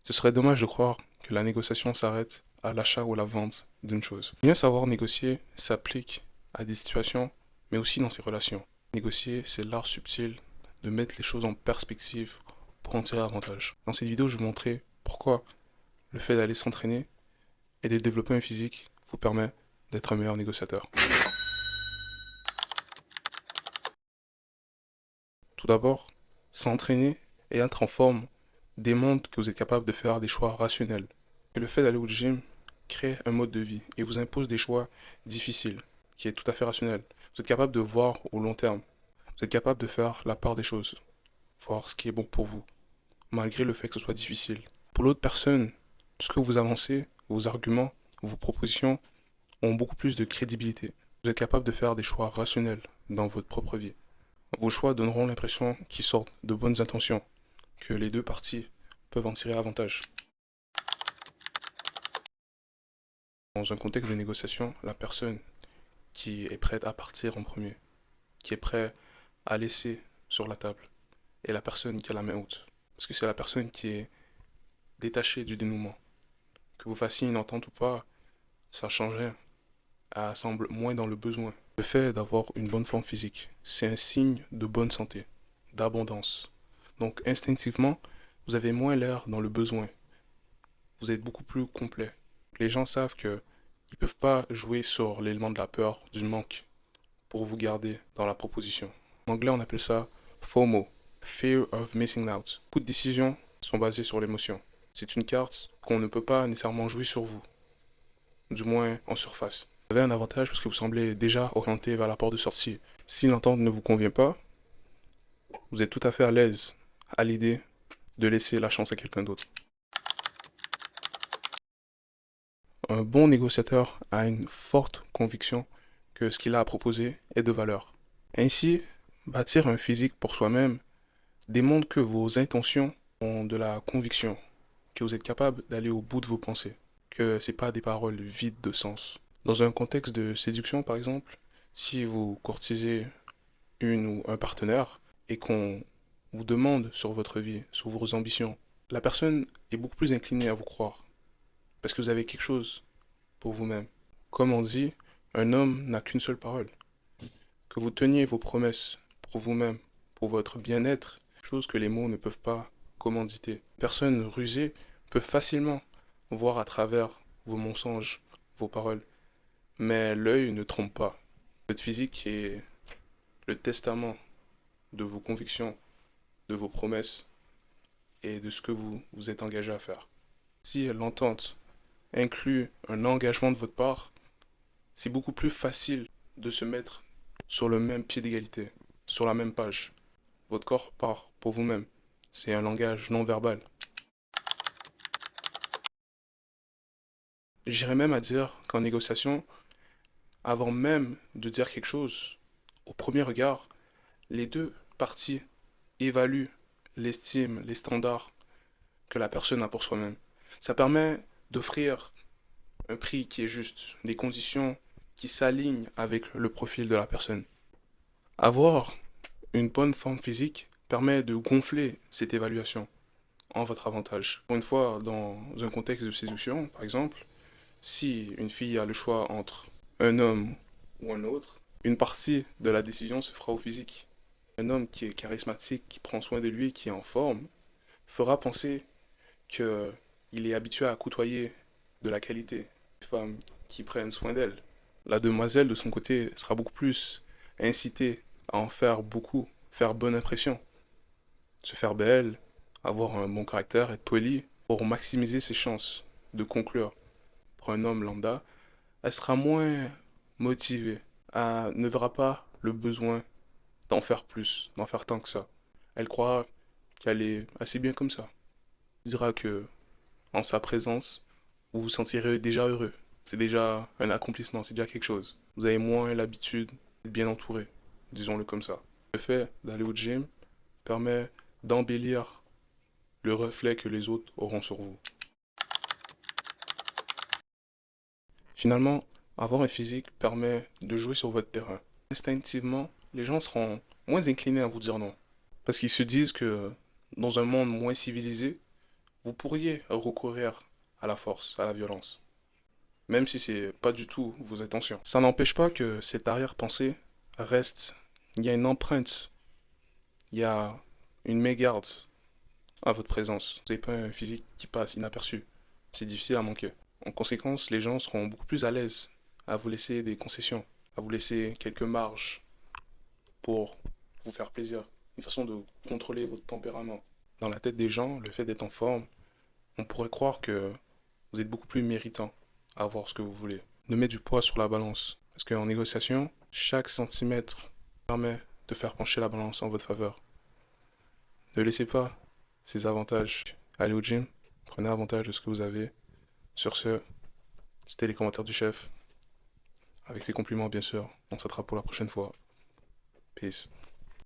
Ce serait dommage de croire que la négociation s'arrête à l'achat ou la vente d'une chose. Bien savoir négocier s'applique à des situations, mais aussi dans ses relations. Négocier, c'est l'art subtil de mettre les choses en perspective pour en tirer avantage. Dans cette vidéo, je vais vous montrer pourquoi le fait d'aller s'entraîner et de développer un physique vous permet d'être un meilleur négociateur. Tout d'abord, s'entraîner et être en forme démontre que vous êtes capable de faire des choix rationnels. Et le fait d'aller au gym crée un mode de vie et vous impose des choix difficiles, qui est tout à fait rationnel. Vous êtes capable de voir au long terme. Vous êtes capable de faire la part des choses, voir ce qui est bon pour vous, malgré le fait que ce soit difficile. Pour l'autre personne, ce que vous avancez, vos arguments, vos propositions ont beaucoup plus de crédibilité. Vous êtes capable de faire des choix rationnels dans votre propre vie. Vos choix donneront l'impression qu'ils sortent de bonnes intentions, que les deux parties peuvent en tirer avantage. Dans un contexte de négociation, la personne qui est prête à partir en premier, qui est prête à laisser sur la table, est la personne qui a la main haute. Parce que c'est la personne qui est détachée du dénouement. Que vous fassiez une entente ou pas, ça change rien. Elle semble moins dans le besoin. Le fait d'avoir une bonne forme physique, c'est un signe de bonne santé, d'abondance. Donc instinctivement, vous avez moins l'air dans le besoin. Vous êtes beaucoup plus complet. Les gens savent que ils peuvent pas jouer sur l'élément de la peur, du manque, pour vous garder dans la proposition. En anglais, on appelle ça FOMO, Fear of Missing Out. Beaucoup de décisions sont basées sur l'émotion. C'est une carte qu'on ne peut pas nécessairement jouer sur vous, du moins en surface. Vous avez un avantage parce que vous semblez déjà orienté vers la porte de sortie. Si l'entente ne vous convient pas, vous êtes tout à fait à l'aise à l'idée de laisser la chance à quelqu'un d'autre. Un bon négociateur a une forte conviction que ce qu'il a à proposer est de valeur. Ainsi, bâtir un physique pour soi-même démontre que vos intentions ont de la conviction, que vous êtes capable d'aller au bout de vos pensées, que ce n'est pas des paroles vides de sens. Dans un contexte de séduction, par exemple, si vous courtisez une ou un partenaire et qu'on vous demande sur votre vie, sur vos ambitions, la personne est beaucoup plus inclinée à vous croire parce que vous avez quelque chose pour vous-même. Comme on dit, un homme n'a qu'une seule parole. Que vous teniez vos promesses pour vous-même, pour votre bien-être, chose que les mots ne peuvent pas commanditer. Une personne rusée peut facilement voir à travers vos mensonges, vos paroles, mais l'œil ne trompe pas. Votre physique est le testament de vos convictions, de vos promesses et de ce que vous vous êtes engagé à faire. Si l'entente inclut un engagement de votre part, c'est beaucoup plus facile de se mettre sur le même pied d'égalité, sur la même page. Votre corps part pour vous-même. C'est un langage non verbal. J'irais même à dire qu'en négociation, avant même de dire quelque chose, au premier regard, les deux parties évaluent l'estime, les standards que la personne a pour soi-même. Ça permet d'offrir un prix qui est juste, des conditions qui s'alignent avec le profil de la personne. Avoir une bonne forme physique permet de gonfler cette évaluation en votre avantage. Pour une fois, dans un contexte de séduction, par exemple, si une fille a le choix entre un homme ou un autre, une partie de la décision se fera au physique. Un homme qui est charismatique, qui prend soin de lui, qui est en forme, fera penser qu'il est habitué à côtoyer de la qualité, des femmes qui prennent soin d'elle. La demoiselle, de son côté, sera beaucoup plus incitée à en faire beaucoup, faire bonne impression, se faire belle, avoir un bon caractère, être polie, pour maximiser ses chances de conclure. Pour un homme lambda, elle sera moins motivée, elle ne verra pas le besoin d'en faire plus, d'en faire tant que ça. Elle croira qu'elle est assez bien comme ça. Elle dira que, en sa présence, vous vous sentirez déjà heureux. C'est déjà un accomplissement, c'est déjà quelque chose. Vous avez moins l'habitude d'être bien entouré, disons-le comme ça. Le fait d'aller au gym permet d'embellir le reflet que les autres auront sur vous. Finalement, avoir un physique permet de jouer sur votre terrain. Instinctivement, les gens seront moins inclinés à vous dire non. Parce qu'ils se disent que dans un monde moins civilisé, vous pourriez recourir à la force, à la violence, même si c'est pas du tout vos intentions. Ça n'empêche pas que cette arrière-pensée reste. Il y a une empreinte, il y a une mégarde à votre présence. Vous n'avez pas un physique qui passe inaperçu. C'est difficile à manquer. En conséquence, les gens seront beaucoup plus à l'aise à vous laisser des concessions, à vous laisser quelques marges pour vous faire plaisir. Une façon de contrôler votre tempérament. Dans la tête des gens, le fait d'être en forme, on pourrait croire que vous êtes beaucoup plus méritant à avoir ce que vous voulez. Ne mettez du poids sur la balance. Parce qu'en négociation, chaque centimètre permet de faire pencher la balance en votre faveur. Ne laissez pas ces avantages. Allez au gym, prenez avantage de ce que vous avez. Sur ce, c'était les commentaires du chef. Avec ses compliments, bien sûr. On s'attrape pour la prochaine fois. Peace.